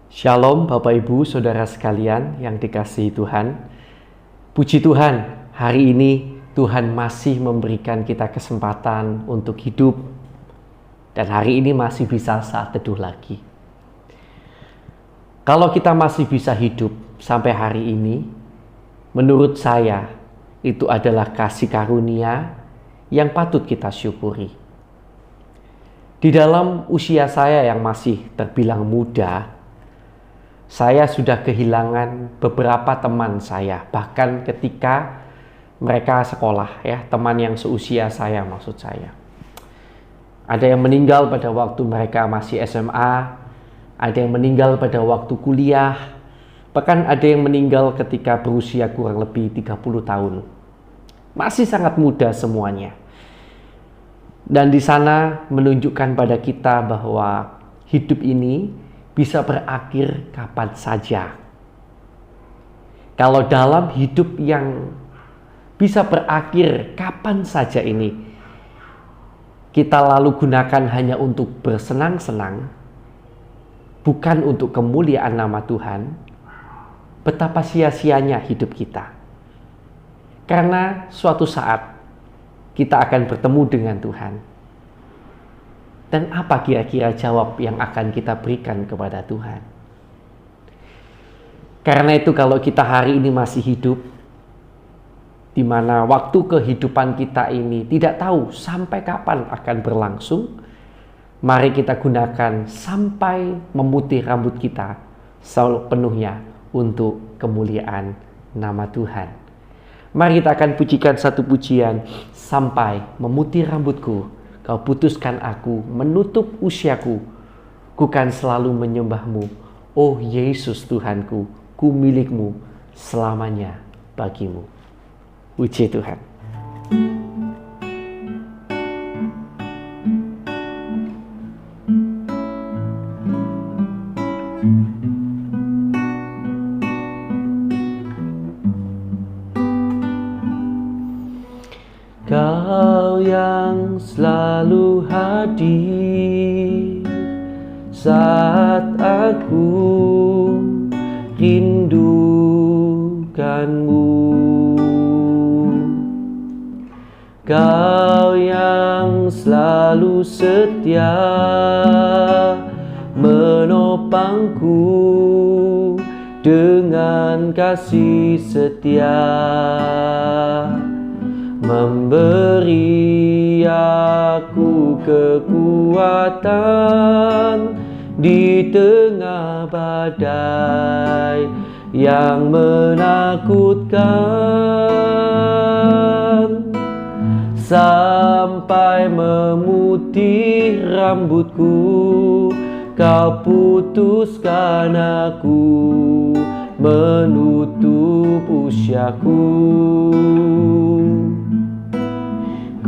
Shalom Bapak Ibu Saudara sekalian yang dikasihi Tuhan. Puji Tuhan, hari ini Tuhan masih memberikan kita kesempatan untuk hidup. Dan hari ini masih bisa saat teduh lagi. Kalau kita masih bisa hidup sampai hari ini, menurut saya itu adalah kasih karunia yang patut kita syukuri. Di dalam usia saya yang masih terbilang muda, saya sudah kehilangan beberapa teman saya, bahkan ketika mereka sekolah, teman yang seusia saya maksud saya. Ada yang meninggal pada waktu mereka masih SMA, ada yang meninggal pada waktu kuliah, bahkan ada yang meninggal ketika berusia kurang lebih 30 tahun. Masih sangat muda semuanya. Dan di sana menunjukkan pada kita bahwa hidup ini bisa berakhir kapan saja. Kalau dalam hidup yang bisa berakhir kapan saja ini, kita lalu gunakan hanya untuk bersenang-senang, bukan untuk kemuliaan nama Tuhan, betapa sia-sianya hidup kita. Karena suatu saat kita akan bertemu dengan Tuhan. Dan apa kira-kira jawab yang akan kita berikan kepada Tuhan? Karena itu kalau kita hari ini masih hidup, di mana waktu kehidupan kita ini tidak tahu sampai kapan akan berlangsung, mari kita gunakan sampai memutih rambut kita sepenuhnya untuk kemuliaan nama Tuhan. Mari kita akan pujikan satu pujian, sampai memutih rambutku, Kau putuskan aku menutup usiaku, ku kan selalu menyembahmu, oh Yesus Tuhanku, ku milikmu selamanya bagimu. Puji Tuhan. Kau yang selalu hadir saat aku rindukanmu. Kau yang selalu setia menopangku dengan kasih setia, memberi aku kekuatan di tengah badai yang menakutkan, sampai memutih rambutku, kau putuskan aku menutup usiaku.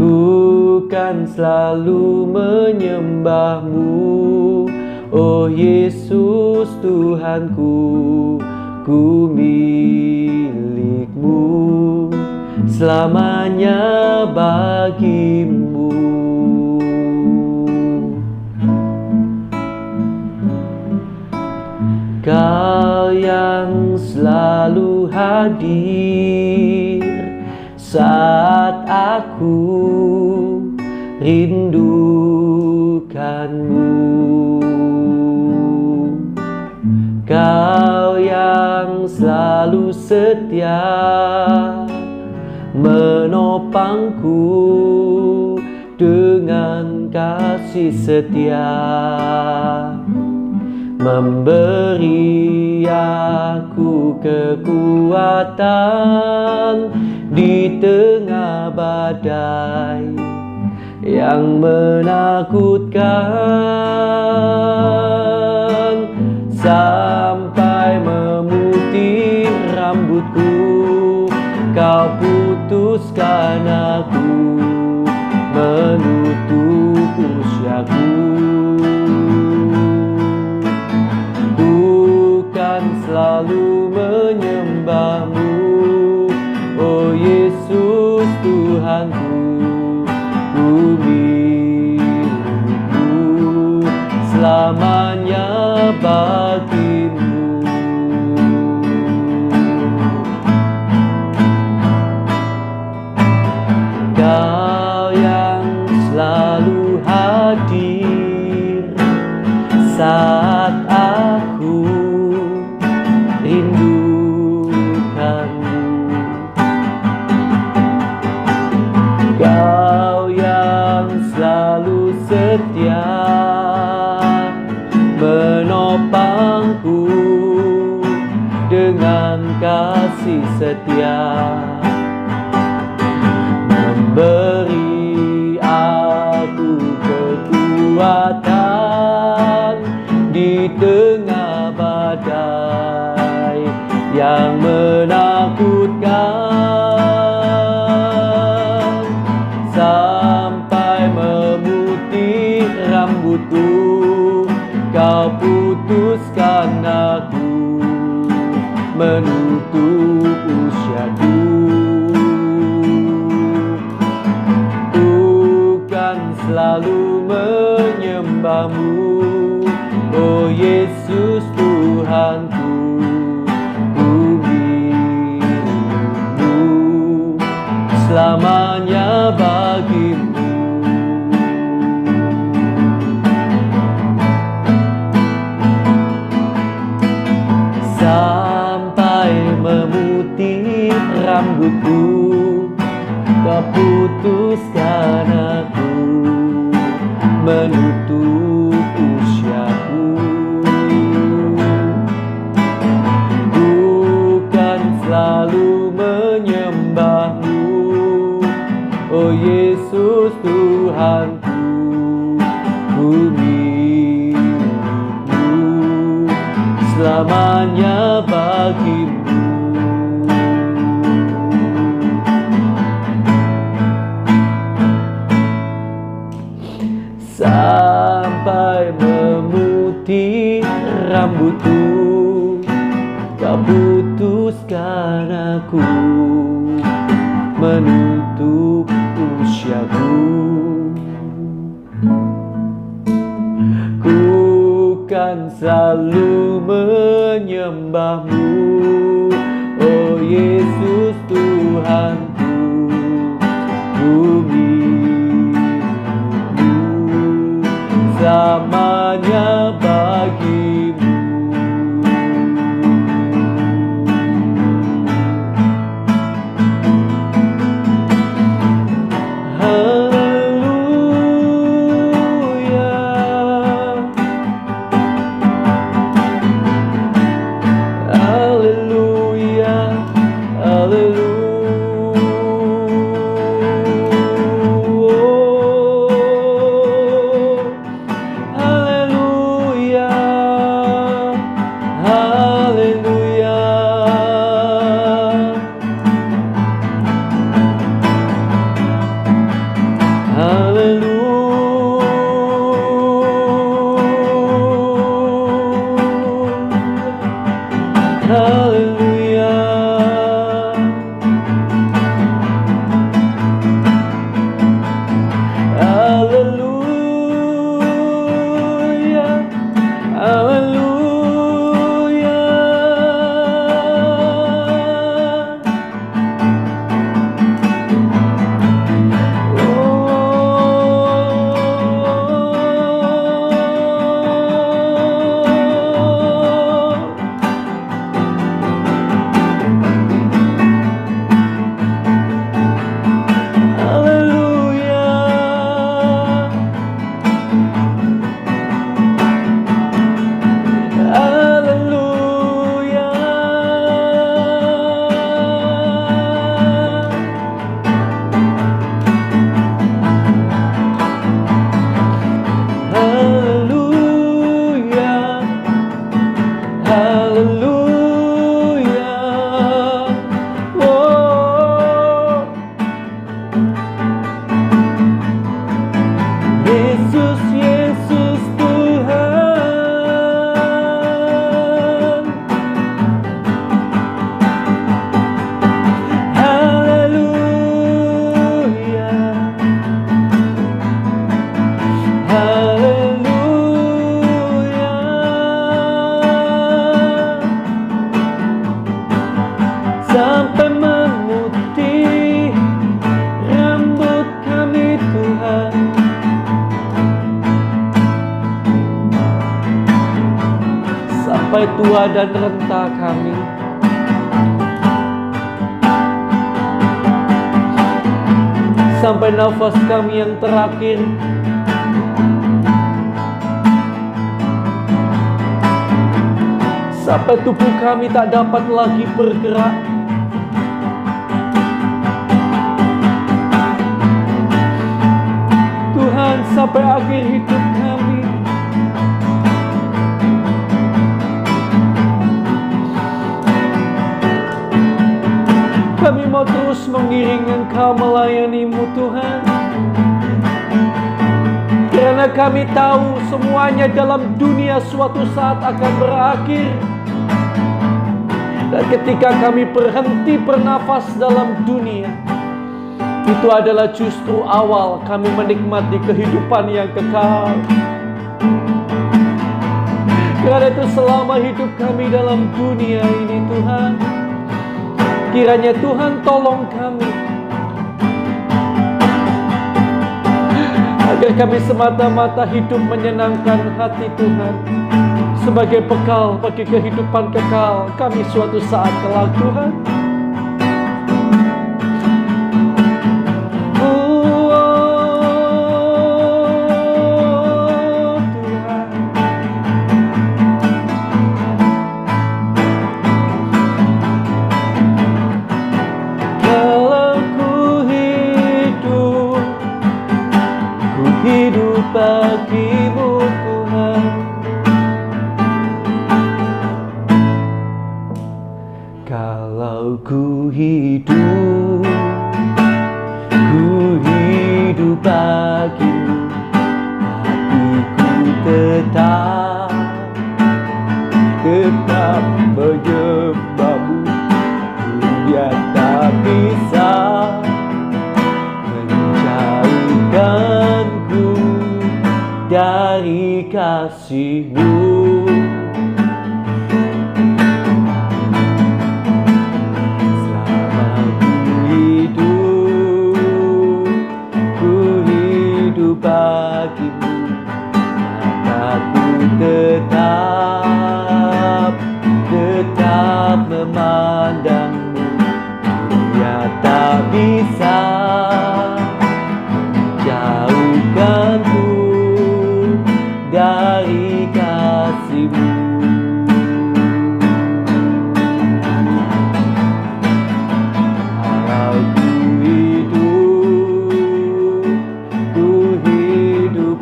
Ku kan selalu menyembahmu, oh Yesus Tuhanku, ku milikmu selamanya bagimu. Kau yang selalu hadir saat aku rindukanmu. Kau yang selalu setia menopangku dengan kasih setia, memberi aku kekuatan di tengah badai yang menakutkan, sampai memutih rambutku, kau putuskan aku menutup usiaku. Bukan selalu menyembahmu, oh Yesus Tuhanku, ku milikmu selamanya bagimu. aku rindukanmu. Kau yang selalu setia menopangku dengan kasih setia, memberi aku kekuatan di tengah badai yang menakutkan, sampai memutih rambutku. Kau putuskan aku menutup usiaku. Ku kan selalu menyembahmu, oh Yesus Tuhanku. Ku milikmu selamanya bagimu. Sampai memutih rambutku, kau putuskan aku menutup usiaku. Bukan selalu menyembahmu, oh Yesus Tuhanku. Ku milikmu selamanya bagimu. Sampai memutih rambutku, kau putuskan aku menutup usiaku. Ku kan selalu menyembahmu, oh Yesus Tuhanku. Ku milikmu selamanya bagimu. sampai tua dan renta kami. Sampai nafas kami yang terakhir. Sampai tubuh kami tak dapat lagi bergerak. Tuhan, sampai akhir hidup kami. Kami mau terus mengiringi Engkau, melayani-Mu Tuhan. Karena kami tahu semuanya dalam dunia suatu saat akan berakhir. Dan ketika kami berhenti bernafas dalam dunia, itu adalah justru awal kami menikmati kehidupan yang kekal. Karena itu selama hidup kami dalam dunia ini Tuhan, kiranya Tuhan tolong kami, agar kami semata-mata hidup menyenangkan hati Tuhan, sebagai bekal bagi kehidupan kekal kami suatu saat kelak Tuhan. Hidup bagimu Tuhan. Kalau ku hidup bagimu, hatiku tetap menyembahmu. Dunia tak bisa menjauhkanku dari kasih-Mu. Selama ku hidup bagimu, mataku tetap memandangmu. Dunia tak bisa jauhkanku dari kasih-Mu. Kalau ku hidup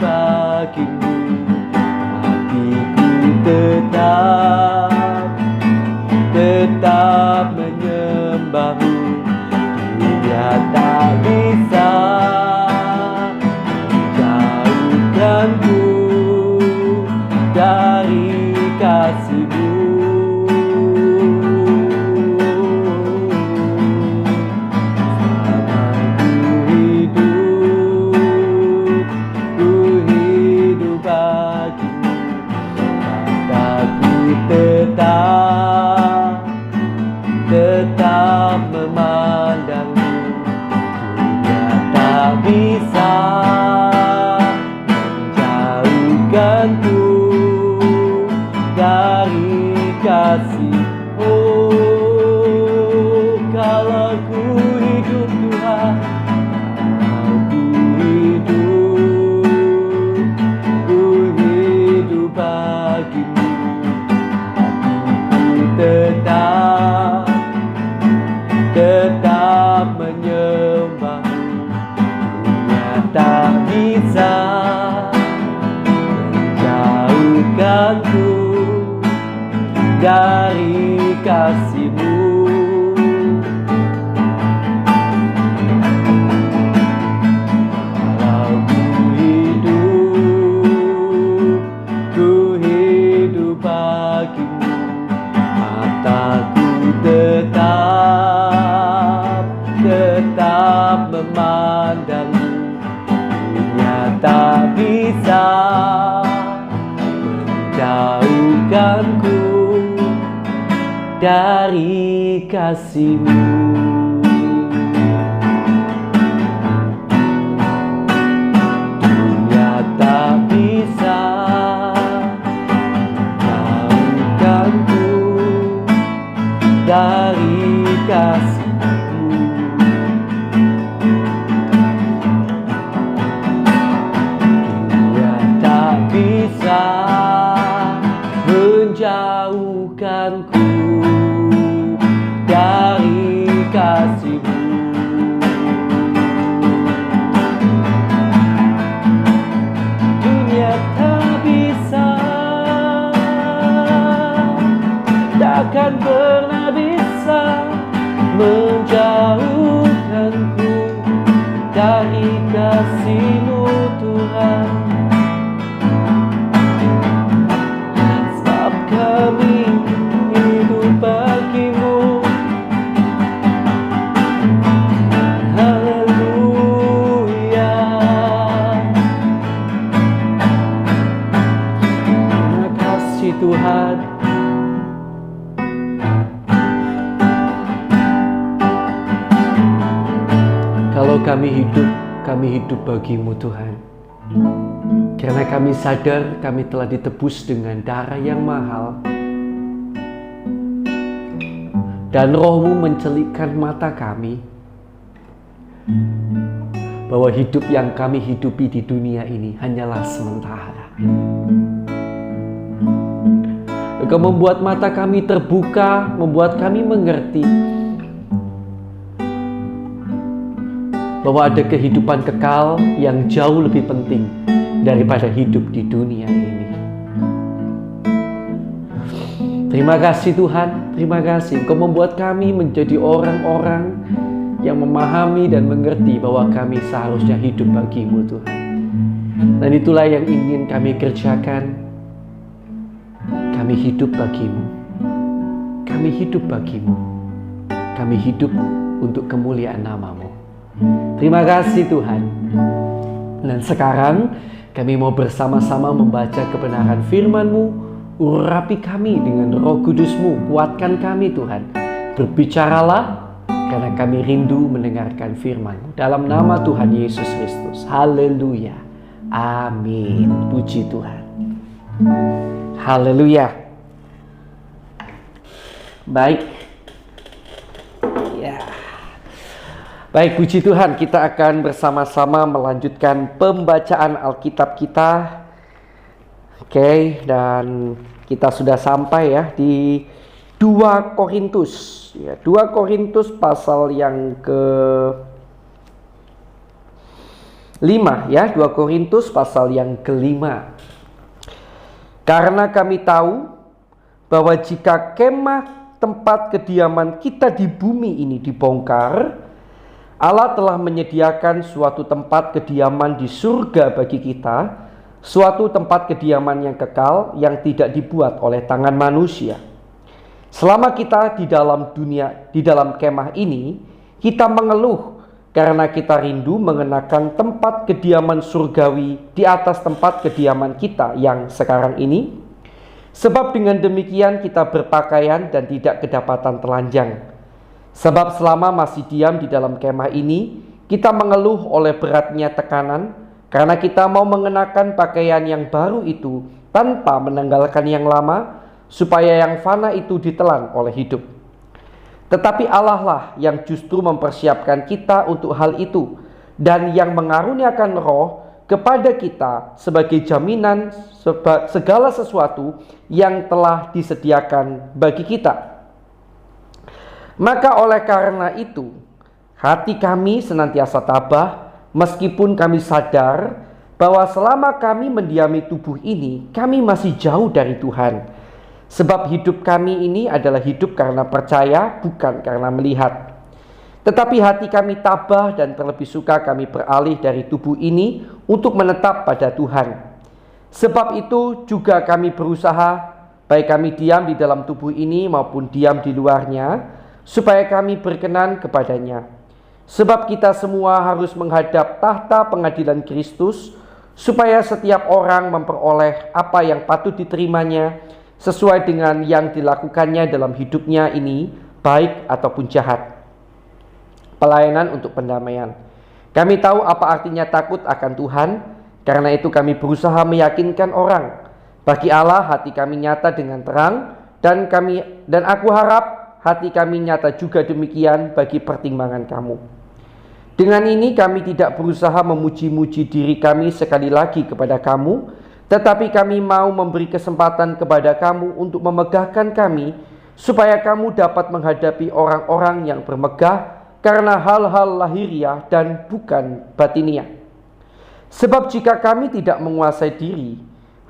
bagimu, hatiku tetap menyembahmu. Dunia tak bisa menjauhkanku dari kasih-Mu. Selama ku hidup bagimu, mataku tetap memandangmu. Dunia tak bisa menjauhkanku dari kasih-Mu. Kalau ku hidup Tuhan, ku hidup bagimu, hatiku tetap menyembahmu. Dunia tak bisa menjauhkanku dari kasih-Mu. Kalau ku hidup bagimu, mataku tetap memandangmu. Dunia tak bisa menjauhkanku dari kasih-Mu. Dunia tak bisa menjauhkanku menjauhkanku dari kasih-Mu. Dunia tak bisa, takkan pernah bisa menjauhkanku dari kasih-Mu Tuhan. Sebab kami hidup bagi-Mu. Haleluya. Terima kasih Tuhan. Kalau kami hidup bagi-Mu Tuhan. Karena kami sadar kami telah ditebus dengan darah yang mahal. Dan Roh-Mu mencelikkan mata kami bahwa hidup yang kami hidupi di dunia ini hanyalah sementara. Engkau membuat mata kami terbuka, membuat kami mengerti bahwa ada kehidupan kekal yang jauh lebih penting daripada hidup di dunia ini. Terima kasih Tuhan, terima kasih Engkau membuat kami menjadi orang-orang yang memahami dan mengerti bahwa kami seharusnya hidup bagi-Mu Tuhan. Dan itulah yang ingin kami kerjakan. Kami hidup bagi-Mu. Kami hidup bagi-Mu. Kami hidup untuk kemuliaan nama-Mu. Terima kasih Tuhan. Dan sekarang kami mau bersama-sama membaca kebenaran firman-Mu. Urapi kami dengan Roh Kudus-Mu. Kuatkan kami Tuhan. Berbicaralah karena kami rindu mendengarkan firman-Mu. Dalam nama Tuhan Yesus Kristus. Haleluya. Amin. Puji Tuhan. Haleluya. Baik. Ya. Baik, puji Tuhan, kita akan bersama-sama melanjutkan pembacaan Alkitab kita. Oke, dan kita sudah sampai ya di 2 Korintus. Ya, 2 Korintus pasal yang ke-5 ya, 2 Korintus pasal yang ke-5. Karena kami tahu bahwa jika kemah tempat kediaman kita di bumi ini dibongkar, Allah telah menyediakan suatu tempat kediaman di surga bagi kita, suatu tempat kediaman yang kekal yang tidak dibuat oleh tangan manusia. Selama kita di dalam kemah ini, kita mengeluh karena kita rindu mengenakan tempat kediaman surgawi di atas tempat kediaman kita yang sekarang ini. Sebab dengan demikian kita berpakaian dan tidak kedapatan telanjang. Sebab selama masih diam di dalam kemah ini, kita mengeluh oleh beratnya tekanan, karena kita mau mengenakan pakaian yang baru itu tanpa menanggalkan yang lama, supaya yang fana itu ditelan oleh hidup. Tetapi Allah lah yang justru mempersiapkan kita untuk hal itu, dan yang mengaruniakan Roh kepada kita sebagai jaminan segala sesuatu yang telah disediakan bagi kita. Maka oleh karena itu, hati kami senantiasa tabah, meskipun kami sadar bahwa selama kami mendiami tubuh ini, kami masih jauh dari Tuhan. Sebab hidup kami ini adalah hidup karena percaya, bukan karena melihat. Tetapi hati kami tabah dan terlebih suka kami beralih dari tubuh ini untuk menetap pada Tuhan. Sebab itu juga kami berusaha, baik kami diam di dalam tubuh ini maupun diam di luarnya, supaya kami berkenan kepadanya. Sebab kita semua harus menghadap tahta pengadilan Kristus, supaya setiap orang memperoleh apa yang patut diterimanya, sesuai dengan yang dilakukannya dalam hidupnya ini, baik ataupun jahat. Pelayanan untuk pendamaian. Kami tahu apa artinya takut akan Tuhan, karena itu kami berusaha meyakinkan orang. Bagi Allah hati kami nyata dengan terang, dan aku harap hati kami nyata juga demikian bagi pertimbangan kamu. Dengan ini kami tidak berusaha memuji-muji diri kami sekali lagi kepada kamu, Tetapi kami mau memberi kesempatan kepada kamu untuk memegahkan kami, supaya kamu dapat menghadapi orang-orang yang bermegah karena hal-hal lahiriah dan bukan batiniah. Sebab jika kami tidak menguasai diri,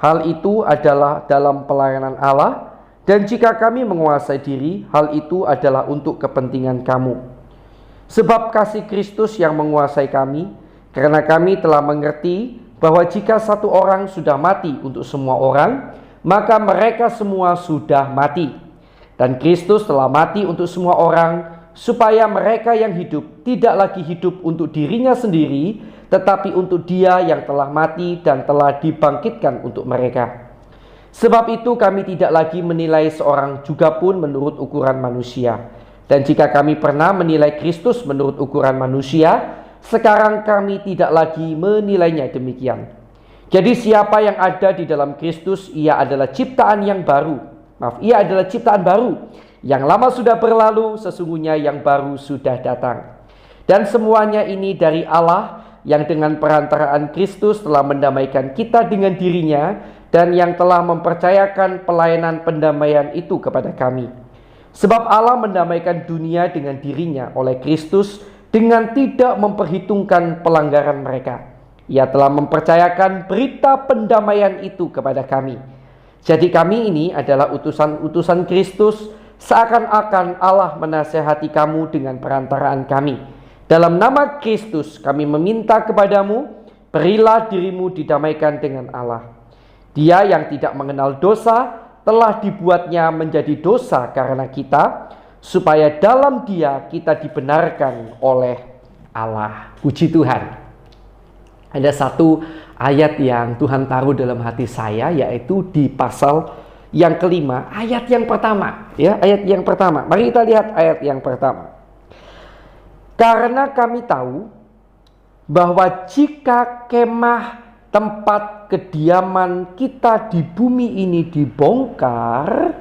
hal itu adalah dalam pelayanan Allah, dan jika kami menguasai diri, hal itu adalah untuk kepentingan kamu. Sebab kasih Kristus yang menguasai kami, karena kami telah mengerti bahwa jika satu orang sudah mati untuk semua orang, maka mereka semua sudah mati. Dan Kristus telah mati untuk semua orang, supaya mereka yang hidup tidak lagi hidup untuk dirinya sendiri, tetapi untuk Dia yang telah mati dan telah dibangkitkan untuk mereka. Sebab itu kami tidak lagi menilai seorang juga pun menurut ukuran manusia. Dan jika kami pernah menilai Kristus menurut ukuran manusia, sekarang kami tidak lagi menilainya demikian. Jadi siapa yang ada di dalam Kristus, ia adalah ciptaan yang baru. Ia adalah ciptaan baru. Yang lama sudah berlalu, sesungguhnya yang baru sudah datang. Dan semuanya ini dari Allah, yang dengan perantaraan Kristus telah mendamaikan kita dengan dirinya, dan yang telah mempercayakan pelayanan pendamaian itu kepada kami. Sebab Allah mendamaikan dunia dengan dirinya oleh Kristus, dengan tidak memperhitungkan pelanggaran mereka. Ia telah mempercayakan berita pendamaian itu kepada kami. Jadi kami ini adalah utusan-utusan Kristus, seakan-akan Allah menasehati kamu dengan perantaraan kami. Dalam nama Kristus kami meminta kepadamu, berilah dirimu didamaikan dengan Allah. Dia yang tidak mengenal dosa telah dibuatnya menjadi dosa karena kita, supaya dalam Dia kita dibenarkan oleh Allah. Puji Tuhan. Ada satu ayat yang Tuhan taruh dalam hati saya, yaitu di pasal yang kelima, ayat yang pertama. Ayat yang pertama. Mari kita lihat ayat yang pertama. Karena kami tahu bahwa jika kemah tempat kediaman kita di bumi ini dibongkar,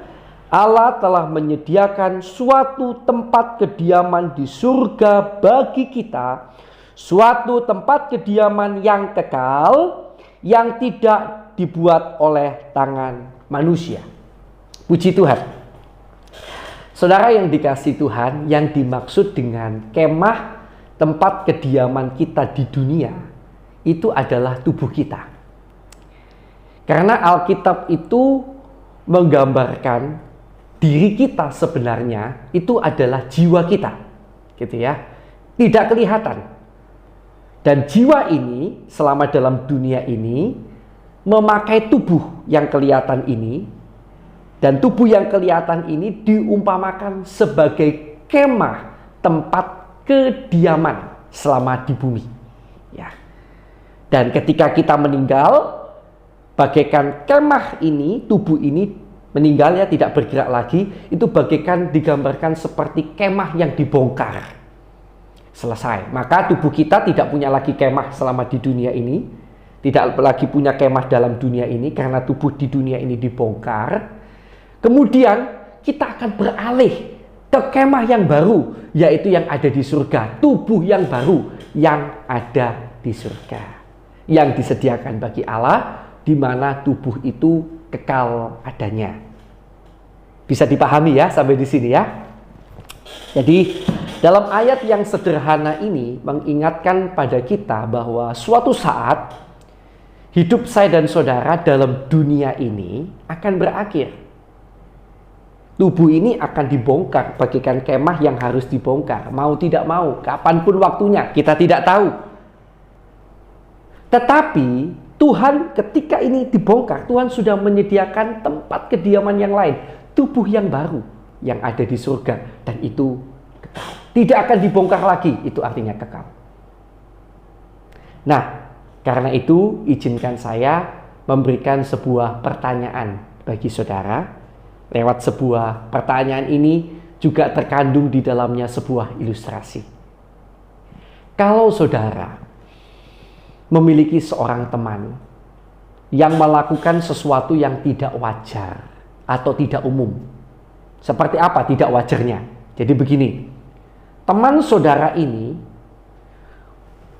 Allah telah menyediakan suatu tempat kediaman di surga bagi kita, suatu tempat kediaman yang kekal, yang tidak dibuat oleh tangan manusia. Puji Tuhan. Saudara yang dikasihi Tuhan, yang dimaksud dengan kemah tempat kediaman kita di dunia, itu adalah tubuh kita. Karena Alkitab itu menggambarkan diri kita sebenarnya itu adalah jiwa kita, gitu ya, tidak kelihatan. Dan jiwa ini selama dalam dunia ini memakai tubuh yang kelihatan ini, dan tubuh yang kelihatan ini diumpamakan sebagai kemah tempat kediaman selama di bumi. Ya. Dan ketika kita meninggal, bagaikan kemah ini, tubuh ini meninggalnya tidak bergerak lagi, itu bagaikan digambarkan seperti kemah yang dibongkar. Selesai. Maka tubuh kita tidak punya lagi kemah selama di dunia ini, tidak lagi punya kemah dalam dunia ini karena tubuh di dunia ini dibongkar. Kemudian kita akan beralih ke kemah yang baru, yaitu yang ada di surga, tubuh yang baru yang ada di surga, yang disediakan bagi Allah, di mana tubuh itu kekal adanya. Bisa dipahami ya sampai di sini ya. Jadi dalam ayat yang sederhana ini mengingatkan pada kita bahwa suatu saat hidup saya dan saudara dalam dunia ini akan berakhir. Tubuh ini akan dibongkar bagaikan kemah yang harus dibongkar, mau tidak mau, kapanpun waktunya, kita tidak tahu. Tetapi Tuhan ketika ini dibongkar, Tuhan sudah menyediakan tempat kediaman yang lain, tubuh yang baru yang ada di surga, dan itu kekal. Tidak akan dibongkar lagi, itu artinya kekal. Nah, karena itu izinkan saya memberikan sebuah pertanyaan bagi saudara. Lewat sebuah pertanyaan ini juga terkandung di dalamnya sebuah ilustrasi. Kalau saudara memiliki seorang teman yang melakukan sesuatu yang tidak wajar atau tidak umum. Seperti apa tidak wajarnya? Jadi begini, teman saudara ini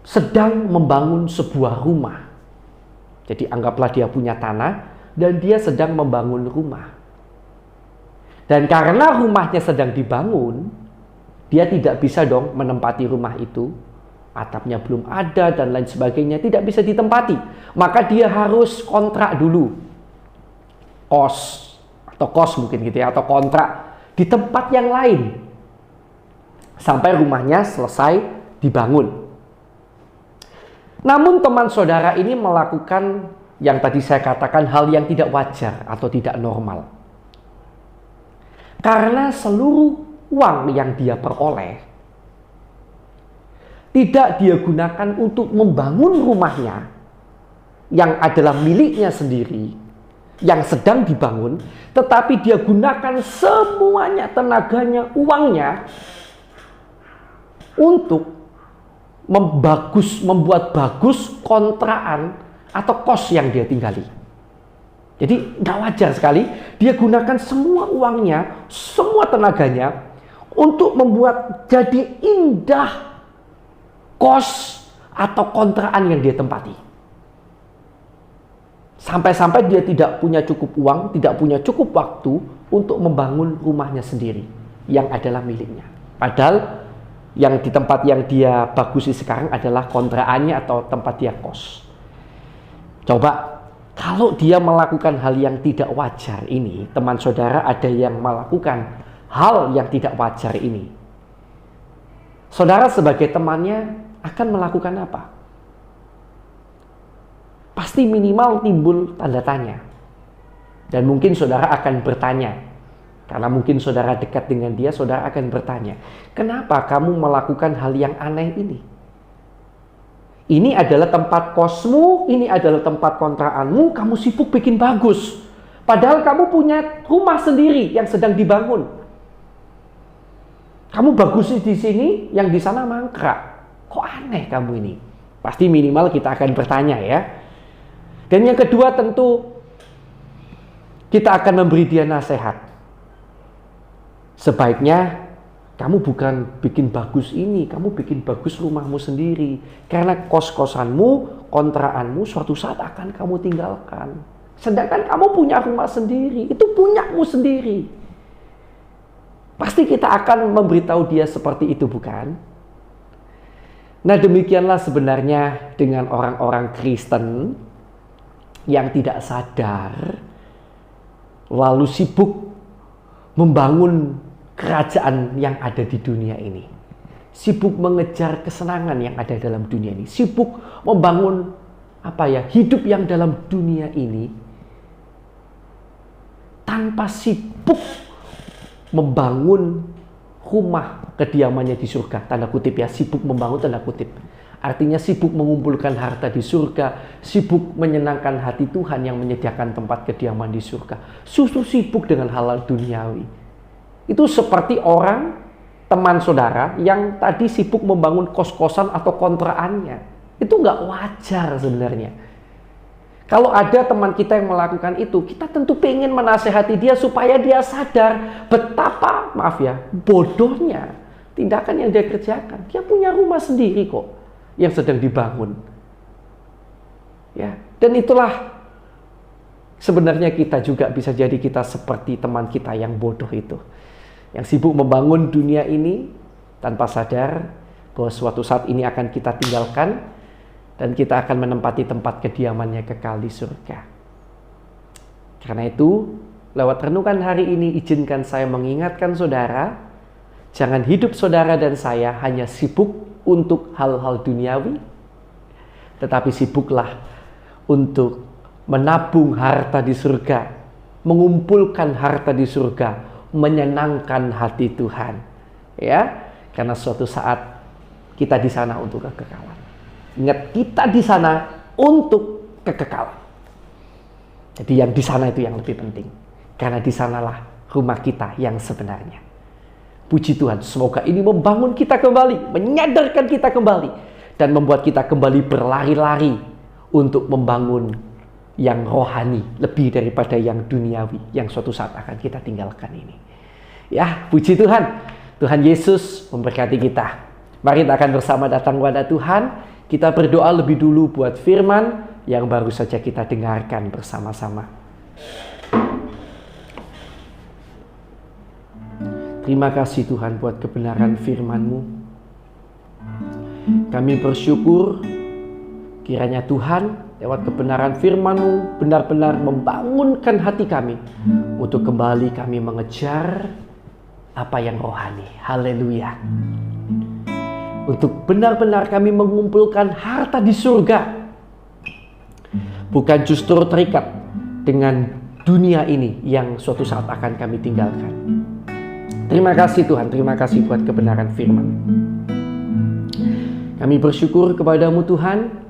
sedang membangun sebuah rumah. Jadi anggaplah dia punya tanah dan dia sedang membangun rumah. Dan karena rumahnya sedang dibangun, dia tidak bisa dong menempati rumah itu. Atapnya belum ada dan lain sebagainya, tidak bisa ditempati. Maka dia harus kontrak dulu. Kos mungkin gitu ya, atau kontrak di tempat yang lain. Sampai rumahnya selesai dibangun. Namun teman saudara ini melakukan yang tadi saya katakan hal yang tidak wajar atau tidak normal. Karena seluruh uang yang dia peroleh tidak dia gunakan untuk membangun rumahnya yang adalah miliknya sendiri, yang sedang dibangun, tetapi dia gunakan semuanya, tenaganya, uangnya untuk membuat bagus kontrakan atau kos yang dia tinggali. Jadi nggak wajar sekali dia gunakan semua uangnya, semua tenaganya untuk membuat jadi indah kos atau kontrakan yang dia tempati. Sampai-sampai dia tidak punya cukup uang, tidak punya cukup waktu untuk membangun rumahnya sendiri yang adalah miliknya. Padahal yang di tempat yang dia bagusi sekarang adalah kontrakannya atau tempat dia kos. Coba kalau dia melakukan hal yang tidak wajar ini, teman saudara ada yang melakukan hal yang tidak wajar ini. Saudara sebagai temannya akan melakukan apa? Pasti minimal timbul tanda tanya. Dan mungkin saudara akan bertanya, karena mungkin saudara dekat dengan dia, saudara akan bertanya, kenapa kamu melakukan hal yang aneh ini? Ini adalah tempat kosmu, ini adalah tempat kontrakanmu, kamu sibuk bikin bagus. Padahal kamu punya rumah sendiri yang sedang dibangun. Kamu bagus di sini, yang di sana mangkrak. Kok aneh kamu ini? Pasti minimal kita akan bertanya ya. Dan yang kedua tentu kita akan memberi dia nasihat. Sebaiknya kamu bukan bikin bagus ini, kamu bikin bagus rumahmu sendiri. Karena kos-kosanmu, kontrakanmu suatu saat akan kamu tinggalkan. Sedangkan kamu punya rumah sendiri, itu punyamu sendiri. Pasti kita akan memberitahu dia seperti itu, bukan? Nah, demikianlah sebenarnya dengan orang-orang Kristen yang tidak sadar, lalu sibuk membangun kerajaan yang ada di dunia ini. Sibuk mengejar kesenangan yang ada dalam dunia ini. Sibuk membangun hidup yang dalam dunia ini tanpa sibuk membangun rumah kediamannya di surga. Tanda kutip ya, sibuk membangun tanda kutip. Artinya sibuk mengumpulkan harta di surga, sibuk menyenangkan hati Tuhan yang menyediakan tempat kediaman di surga. Sibuk dengan hal-hal duniawi. Itu seperti orang, teman saudara, yang tadi sibuk membangun kos-kosan atau kontrakannya. Itu nggak wajar sebenarnya. Kalau ada teman kita yang melakukan itu, kita tentu pengen menasehati dia supaya dia sadar betapa, bodohnya tindakan yang dia kerjakan. Dia punya rumah sendiri kok, yang sedang dibangun. Ya, dan itulah sebenarnya kita juga bisa jadi kita seperti teman kita yang bodoh itu. Yang sibuk membangun dunia ini tanpa sadar bahwa suatu saat ini akan kita tinggalkan dan kita akan menempati tempat kediamannya kekal di surga. Karena itu, lewat renungan hari ini izinkan saya mengingatkan saudara, jangan hidup saudara dan saya hanya sibuk untuk hal-hal duniawi, tetapi sibuklah untuk menabung harta di surga, mengumpulkan harta di surga, menyenangkan hati Tuhan, ya, karena suatu saat kita di sana untuk kekekalan. Ingat, kita di sana untuk kekekalan. Jadi yang di sana itu yang lebih penting, karena di sanalah rumah kita yang sebenarnya. Puji Tuhan, semoga ini membangun kita kembali, menyadarkan kita kembali, dan membuat kita kembali berlari-lari untuk membangun yang rohani lebih daripada yang duniawi yang suatu saat akan kita tinggalkan ini. Ya, puji Tuhan. Tuhan Yesus memberkati kita. Mari kita akan bersama datang kepada Tuhan. Kita berdoa lebih dulu buat firman yang baru saja kita dengarkan bersama-sama. Terima kasih Tuhan buat kebenaran firman-Mu. Kami bersyukur kiranya Tuhan lewat kebenaran firman-Mu benar-benar membangunkan hati kami untuk kembali kami mengejar apa yang rohani. Haleluya. Untuk benar-benar kami mengumpulkan harta di surga, bukan justru terikat dengan dunia ini yang suatu saat akan kami tinggalkan. Terima kasih Tuhan, terima kasih buat kebenaran firman. Kami bersyukur kepadamu Tuhan.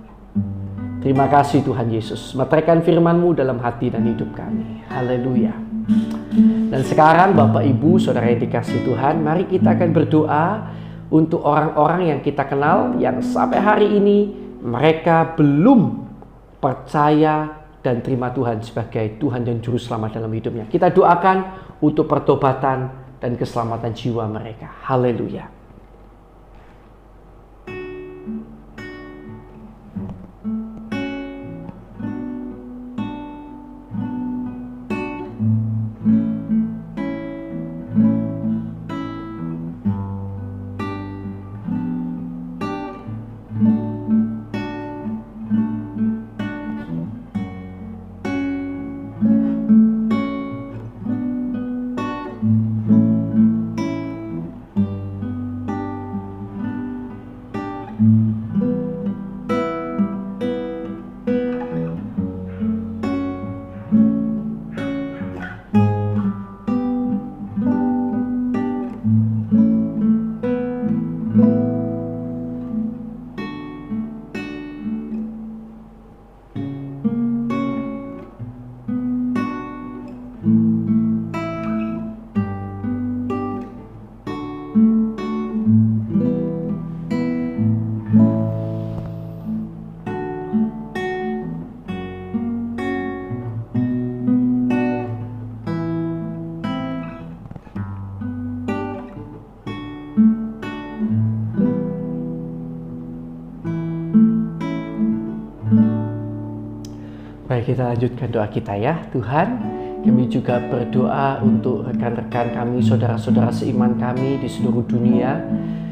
Terima kasih Tuhan Yesus, meteraikan firman-Mu dalam hati dan hidup kami. Haleluya. Dan sekarang Bapak Ibu Saudara yang dikasihi Tuhan, mari kita akan berdoa untuk orang-orang yang kita kenal yang sampai hari ini mereka belum percaya dan terima Tuhan sebagai Tuhan dan Juru Selamat dalam hidupnya. Kita doakan untuk pertobatan dan keselamatan jiwa mereka. Haleluya. Baik, kita lanjutkan doa kita ya. Tuhan, kami juga berdoa untuk rekan-rekan kami, saudara-saudara seiman kami di seluruh dunia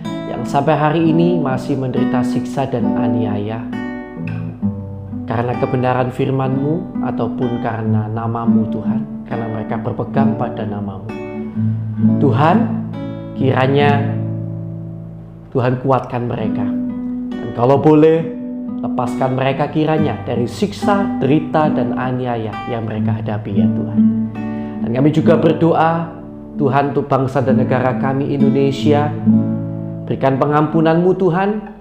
yang sampai hari ini masih menderita siksa dan aniaya karena kebenaran firman-Mu ataupun karena nama-Mu Tuhan, karena mereka berpegang pada nama-Mu. Tuhan, kiranya Tuhan kuatkan mereka, dan kalau boleh lepaskan mereka kiranya dari siksa, derita, dan aniaya yang mereka hadapi ya Tuhan. Dan kami juga berdoa Tuhan untuk bangsa dan negara kami Indonesia. Berikan pengampunan-Mu Tuhan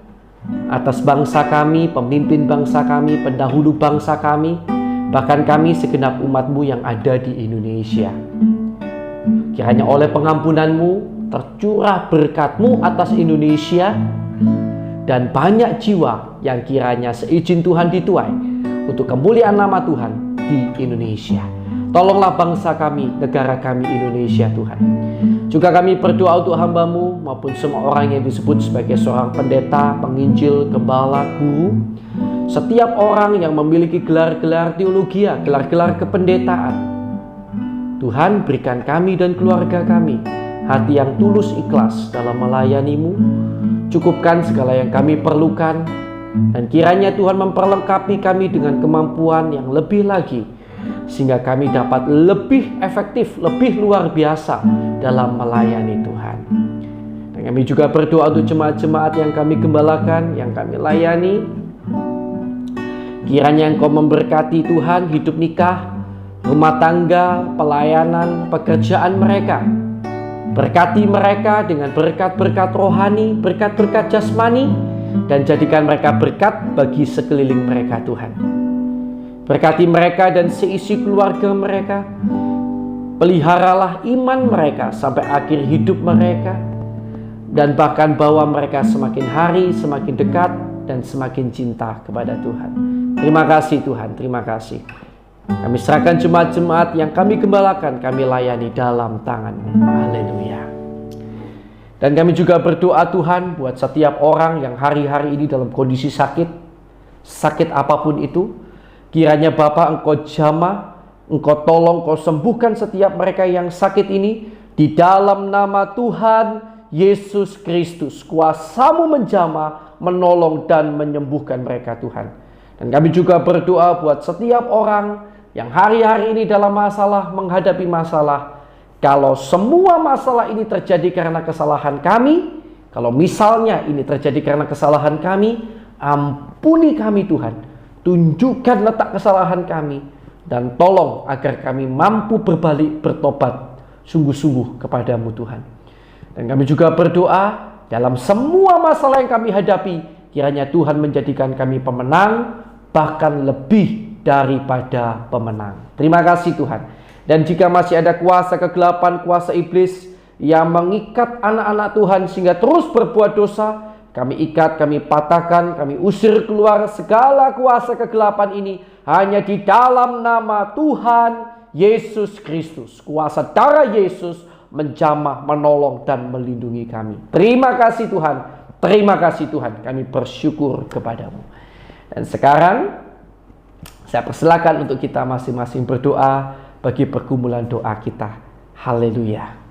atas bangsa kami, pemimpin bangsa kami, pendahulu bangsa kami, bahkan kami segenap umat-Mu yang ada di Indonesia. Kiranya oleh pengampunan-Mu tercurah berkat-Mu atas Indonesia, dan banyak jiwa yang kiranya seizin Tuhan dituai untuk kemuliaan nama Tuhan di Indonesia. Tolonglah bangsa kami, negara kami Indonesia Tuhan. Juga kami berdoa untuk hamba-Mu maupun semua orang yang disebut sebagai seorang pendeta, penginjil, gembala, guru. Setiap orang yang memiliki gelar-gelar teologi, gelar-gelar kependetaan. Tuhan, berikan kami dan keluarga kami hati yang tulus ikhlas dalam melayani-Mu. Cukupkan segala yang kami perlukan, dan kiranya Tuhan memperlengkapi kami dengan kemampuan yang lebih lagi, sehingga kami dapat lebih efektif, lebih luar biasa dalam melayani Tuhan. Dan kami juga berdoa untuk jemaat-jemaat yang kami gembalakan, yang kami layani. Kiranya Engkau memberkati Tuhan hidup nikah, rumah tangga, pelayanan, pekerjaan mereka. Berkati mereka dengan berkat-berkat rohani, berkat-berkat jasmani, dan jadikan mereka berkat bagi sekeliling mereka Tuhan. Berkati mereka dan seisi keluarga mereka. Peliharalah iman mereka sampai akhir hidup mereka, dan bahkan bawa mereka semakin hari semakin dekat dan semakin cinta kepada Tuhan. Terima kasih Tuhan, terima kasih. Kami serahkan jemaat-jemaat yang kami gembalakan, kami layani dalam tangan-Mu. Haleluya. Dan kami juga berdoa Tuhan buat setiap orang yang hari-hari ini dalam kondisi sakit apapun itu. Kiranya Bapa, Engkau jamah, Engkau tolong, Engkau sembuhkan setiap mereka yang sakit ini. Di dalam nama Tuhan Yesus Kristus, kuasa-Mu menjamah, menolong dan menyembuhkan mereka Tuhan. Dan kami juga berdoa buat setiap orang yang hari-hari ini dalam masalah, menghadapi masalah. Kalau semua masalah ini terjadi karena kesalahan kami, kalau misalnya ini terjadi karena kesalahan kami, ampuni kami Tuhan. Tunjukkan letak kesalahan kami. Dan tolong agar kami mampu berbalik, bertobat sungguh-sungguh kepadamu Tuhan. Dan kami juga berdoa dalam semua masalah yang kami hadapi, kiranya Tuhan menjadikan kami pemenang, bahkan lebih daripada pemenang. Terima kasih Tuhan. Dan jika masih ada kuasa kegelapan, kuasa iblis yang mengikat anak-anak Tuhan sehingga terus berbuat dosa, kami ikat, kami patahkan, kami usir keluar segala kuasa kegelapan ini hanya di dalam nama Tuhan Yesus Kristus. Kuasa darah Yesus menjamah, menolong dan melindungi kami. Terima kasih Tuhan. Terima kasih Tuhan. Kami bersyukur kepadamu. Dan sekarang saya persilakan untuk kita masing-masing berdoa bagi pergumulan doa kita. Haleluya.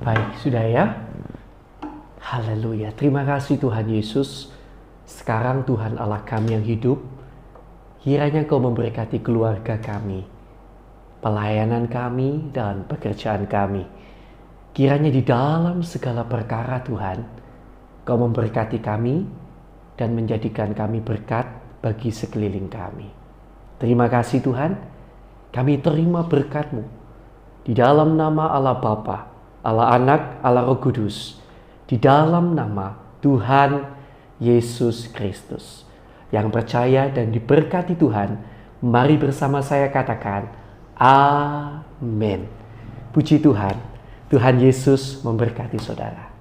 Baik, sudah ya. Haleluya. Terima kasih Tuhan Yesus. Sekarang Tuhan Allah kami yang hidup, kiranya Kau memberkati keluarga kami, pelayanan kami dan pekerjaan kami. Kiranya di dalam segala perkara Tuhan, Kau memberkati kami dan menjadikan kami berkat bagi sekeliling kami. Terima kasih Tuhan, kami terima berkat-Mu di dalam nama Allah Bapa, Allah Anak, Allah Roh Kudus, di dalam nama Tuhan Yesus Kristus. Yang percaya dan diberkati Tuhan, mari bersama saya katakan, Amin. Puji Tuhan, Tuhan Yesus memberkati saudara.